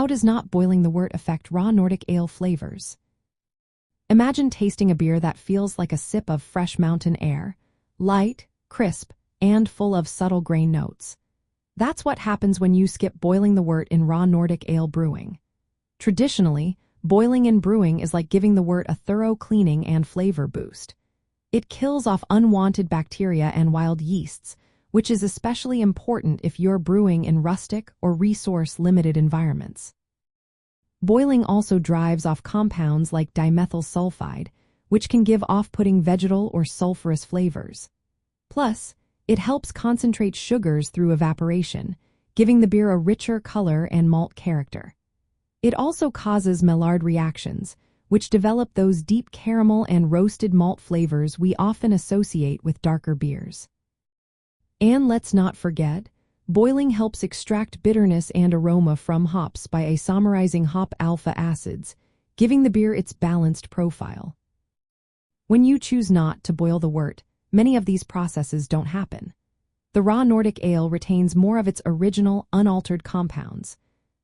How does not boiling the wort affect raw Nordic ale flavors? Imagine tasting a beer that feels like a sip of fresh mountain air, light, crisp, and full of subtle grain notes. That's what happens when you skip boiling the wort in raw Nordic ale brewing. Traditionally, boiling in brewing is like giving the wort a thorough cleaning and flavor boost. It kills off unwanted bacteria and wild yeasts, which is especially important if you're brewing in rustic or resource-limited environments. Boiling also drives off compounds like dimethyl sulfide, which can give off-putting vegetal or sulfurous flavors. Plus, it helps concentrate sugars through evaporation, giving the beer a richer color and malt character. It also causes Maillard reactions, which develop those deep caramel and roasted malt flavors we often associate with darker beers. And let's not forget, boiling helps extract bitterness and aroma from hops by isomerizing hop alpha acids, giving the beer its balanced profile. When you choose not to boil the wort, many of these processes don't happen. The raw Nordic ale retains more of its original, unaltered compounds.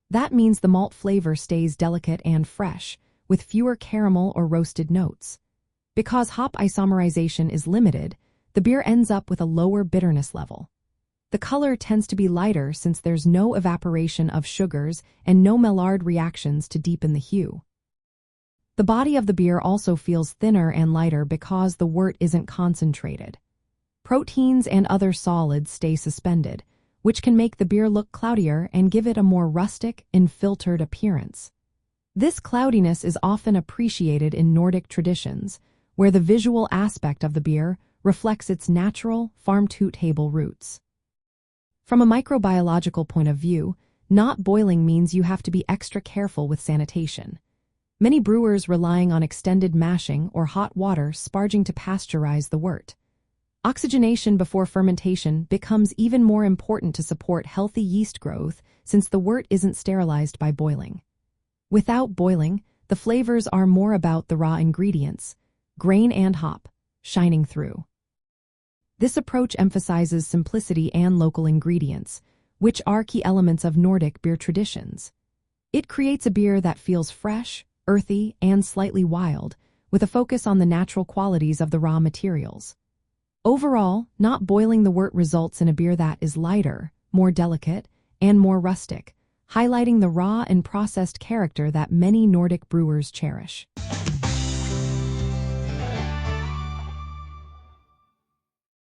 That means the malt flavor stays delicate and fresh, with fewer caramel or roasted notes. Because hop isomerization is limited, the beer ends up with a lower bitterness level. The color tends to be lighter since there's no evaporation of sugars and no Maillard reactions to deepen the hue. The body of the beer also feels thinner and lighter because the wort isn't concentrated. Proteins and other solids stay suspended, which can make the beer look cloudier and give it a more rustic and filtered appearance. This cloudiness is often appreciated in Nordic traditions, where the visual aspect of the beer reflects its natural, farm-to-table roots. From a microbiological point of view, not boiling means you have to be extra careful with sanitation. Many brewers relying on extended mashing or hot water sparging to pasteurize the wort. Oxygenation before fermentation becomes even more important to support healthy yeast growth since the wort isn't sterilized by boiling. Without boiling, the flavors are more about the raw ingredients, grain and hop, shining through. This approach emphasizes simplicity and local ingredients, which are key elements of Nordic beer traditions. It creates a beer that feels fresh, earthy, and slightly wild, with a focus on the natural qualities of the raw materials. Overall, not boiling the wort results in a beer that is lighter, more delicate, and more rustic, highlighting the raw and processed character that many Nordic brewers cherish.